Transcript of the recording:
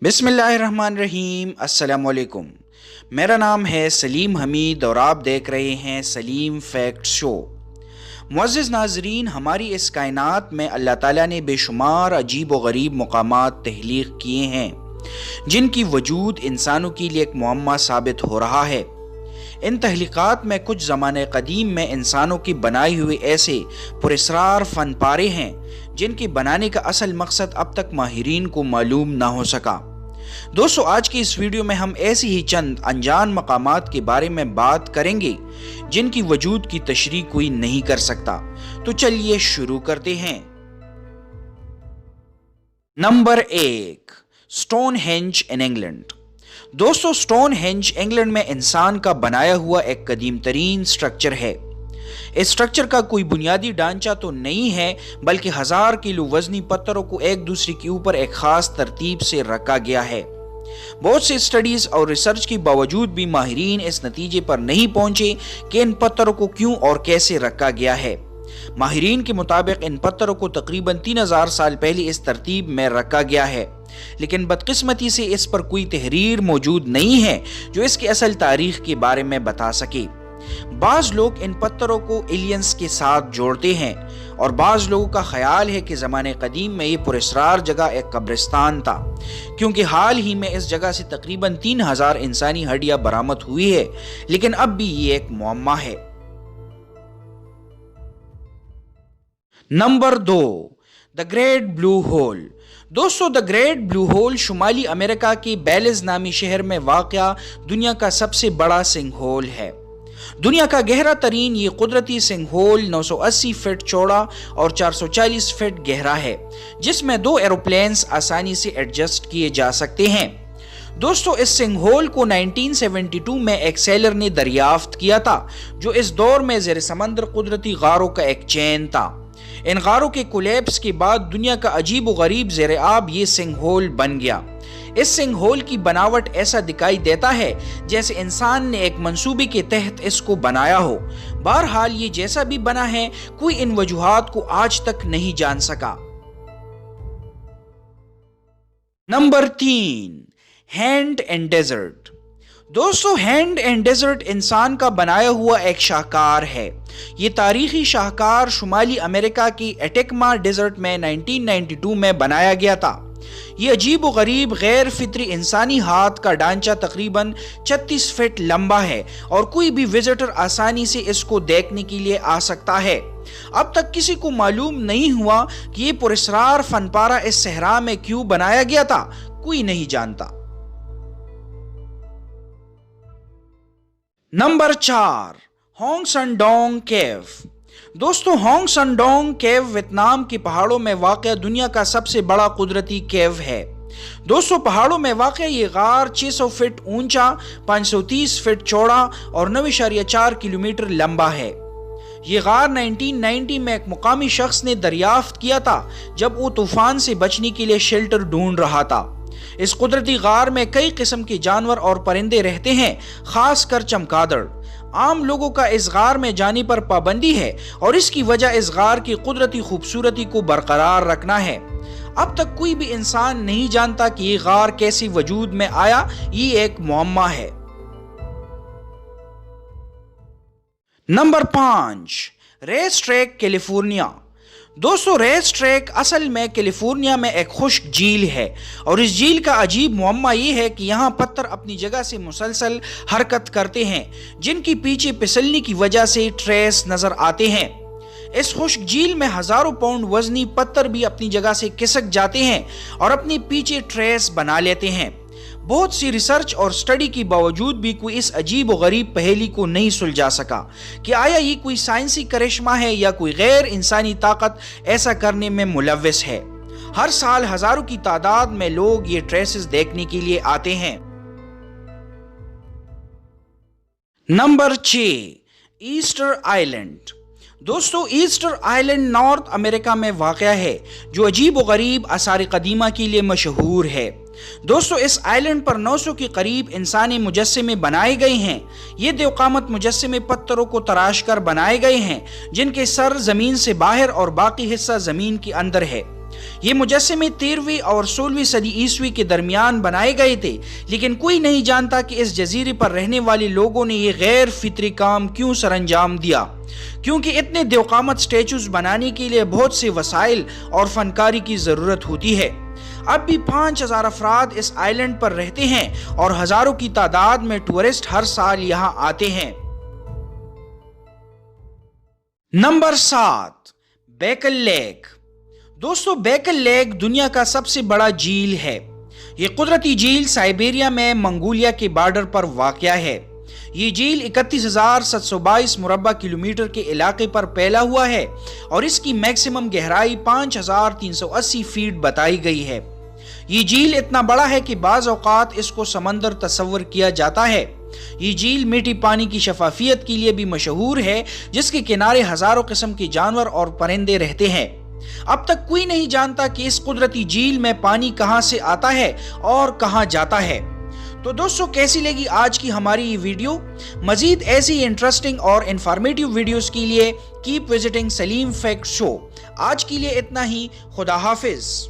बिस्मिल्लाहिर्रहमानिर्रहीम। अस्सलामुअलैकुम। मेरा नाम है सलीम हमीद और आप देख रहे हैं सलीम फैक्ट शो। मुअज़्ज़िज़ नाज़रीन, हमारी इस कायनात में अल्लाह ताला ने बेशुमार अजीब व गरीब मकामात तख्लीक़ किए हैं जिनकी वजूद इंसानों के लिए एक मुअम्मा साबित हो रहा है। इन तहलीक़ात में कुछ ज़माने क़दीम में इंसानों की बनाई हुई ऐसे पुरस्रार फ़न पारे हैं जिनके बनाने का असल मकसद अब तक माहिरीन को मालूम ना हो सका। दोस्तों, आज की इस वीडियो में हम ऐसी ही चंद अनजान मकामात के बारे में बात करेंगे जिनकी वजूद की तशरीह कोई नहीं कर सकता। तो चलिए शुरू करते हैं। Number 1, Stonehenge in England. दोस्तों, स्टोनहेंज इंग्लैंड में इंसान का बनाया हुआ एक कदीम तरीन स्ट्रक्चर है। इस स्ट्रक्चर का कोई बुनियादी ढांचा तो नहीं है, बल्कि 1000 किलो वजनी पत्थरों को एक दूसरे के ऊपर एक खास तरतीब से रखा गया है। बहुत से स्टडीज और रिसर्च के बावजूद भी माहिरीन इस नतीजे पर नहीं पहुंचे कि इन पत्थरों को क्यों और कैसे रखा गया है। माहिरीन के मुताबिक इन पत्थरों को तकरीबन 3000 साल पहले इस तरतीब में रखा गया है, लेकिन बदकिस्मती से इस पर कोई तहरीर मौजूद नहीं है जो इसकी असल तारीख के बारे में बता सके। बाज लोग इन पत्थरों को एलियंस के साथ जोड़ते हैं और बाज लोगों का ख्याल है कि ज़माने कदीम में ये पुरस्रार जगह एक कब्रिस्तान था, क्योंकि हाल ही में इस जगह से तकरीबन 3000 इंसानी हड्डियां बरामद हुई है, लेकिन अब भी ये एक मुअम्मा है। Number 2, the great blue hole. दोस्तों, द ग्रेट ब्लू होल शुमाली अमेरिका के बेलिज़ नामी शहर में वाक़या दुनिया का सबसे बड़ा सिंकहोल है। दुनिया का गहरा तरीन ये कुदरती सिंकहोल 980 फीट चौड़ा और 440 फीट गहरा है, जिसमें 2 एरोप्लेन्स आसानी से एडजस्ट किए जा सकते हैं। दोस्तों, इस सिंकहोल को 1972 में एक सेलर ने दरियाफ्त किया था, जो इस दौर में ज़ेर समंदर कुदरती गारों का एक चेन था। इन गारों के कोलैप्स के बाद दुनिया का अजीब व गरीब ज़ेर आब ये सिंकहोल बन गया। इस सिंकहोल की बनावट ऐसा दिखाई देता है जैसे इंसान ने एक मंसूबे के तहत इसको बनाया हो। बहरहाल ये जैसा भी बना है, कोई इन वजूहात को आज तक नहीं जान सका। Number 3, hand and desert. दोस्तों, हैंड एंड डेजर्ट इंसान का बनाया हुआ एक शाहकार है। ये तारीखी शाहकार शुमाली अमेरिका की एटेकमा डेजर्ट में 1992 में बनाया गया था। ये अजीब व गरीब गैर फितरी इंसानी हाथ का ढांचा तकरीबन 36 फीट लंबा है और कोई भी विजिटर आसानी से इसको देखने के लिए आ सकता है। अब तक किसी को मालूम नहीं हुआ कि ये पुरस्रार फनपारा इस सहरा में क्यों बनाया गया था, कोई नहीं जानता। नंबर 4, होंग संडोंग केव। दोस्तों, होंग संडोंग केव वियतनाम के पहाड़ों में वाक़ दुनिया का सबसे बड़ा कुदरती केव है। दोस्तों, पहाड़ों में वाक़ ये गार 600 फीट ऊंचा, 530 फीट चौड़ा और 9.4 किलोमीटर लंबा है। ये गार 1990 में एक मुकामी शख्स ने दरियाफ्त किया था जब वो तूफान से बचने के लिए शेल्टर ढूंढ रहा था। इस कुदरती गार में कई किस्म के जानवर और परिंदे रहते हैं, खासकर चमगादड़। आम लोगों का इस गार में जाने पर पाबंदी है और इसकी वजह इस गार की कुदरती खूबसूरती को बरकरार रखना है। अब तक कोई भी इंसान नहीं जानता कि ये गार कैसे वजूद में आया, ये एक मुअम्मा है। Number 5, race track California. दोस्तों, रेस ट्रैक असल में कैलिफोर्निया में एक खुश्क झील है और इस झील का अजीब मुअम्मा ये है कि यहाँ पत्थर अपनी जगह से मुसलसल हरकत करते हैं, जिनकी पीछे फिसलने की वजह से ट्रेस नजर आते हैं। इस खुश्क झील में हजारों पाउंड वजनी पत्थर भी अपनी जगह से खिसक जाते हैं और अपने पीछे ट्रेस बना लेते हैं। बहुत सी रिसर्च और स्टडी के बावजूद भी कोई इस अजीब व गरीब पहेली को नहीं सुलझा सका कि आया ये कोई साइंसी करिश्मा है या कोई गैर इंसानी ताकत ऐसा करने में मुलव्विस है। हर साल हजारों की तादाद में लोग ये ट्रेसेस देखने के लिए आते हैं। Number 6, Easter island. दोस्तों, ईस्टर आइलैंड नॉर्थ अमेरिका में वाक़या है, जो अजीब व गरीब आसार कदीमा के लिए मशहूर है। दोस्तों, इस आइलैंड पर 900 के करीब इंसानी मुजस्समे बनाए गए हैं। ये देवकामत मुजस्समे पत्थरों को तराश कर बनाए गए हैं, जिनके सर जमीन से बाहर और बाकी हिस्सा जमीन के अंदर है। یہ مجسمے 13ویں اور 16ویں صدی عیسوی کے درمیان بنائے گئے تھے، لیکن کوئی نہیں جانتا کہ اس جزیرے پر رہنے والے لوگوں نے یہ غیر فطری کام کیوں سر انجام دیا، کیونکہ اتنے دیوقامت سٹیچوز بنانے کے لیے بہت سے وسائل اور فنکاری کی ضرورت ہوتی ہے۔ اب بھی 5000 افراد اس آئیلینڈ پر رہتے ہیں اور ہزاروں کی تعداد میں ٹورسٹ ہر سال یہاں آتے ہیں۔ Number 7، بیکل leak. دوستو، بیکل لیک دنیا کا سب سے بڑا جھیل ہے۔ یہ قدرتی جھیل سائبیریا میں منگولیا کے بارڈر پر واقع ہے۔ یہ جھیل 31,722 مربع کلومیٹر کے علاقے پر پھیلا ہوا ہے اور اس کی میکسیمم گہرائی 5,380 فیٹ بتائی گئی ہے۔ یہ جھیل اتنا بڑا ہے کہ بعض اوقات اس کو سمندر تصور کیا جاتا ہے۔ یہ جھیل میٹھی پانی کی شفافیت کے لیے بھی مشہور ہے، جس کے کنارے ہزاروں قسم کے جانور اور پرندے رہتے ہیں۔ اب تک کوئی نہیں جانتا کہ اس قدرتی جھیل میں پانی کہاں سے آتا ہے اور کہاں جاتا ہے۔ تو دوستو، کیسی لگی آج کی ہماری یہ ویڈیو؟ مزید ایسی انٹرسٹنگ اور انفارمیٹیو ویڈیوز کے لیے کیپ وزٹنگ سلیم فیکٹ شو۔ آج کے لیے اتنا ہی، خدا حافظ۔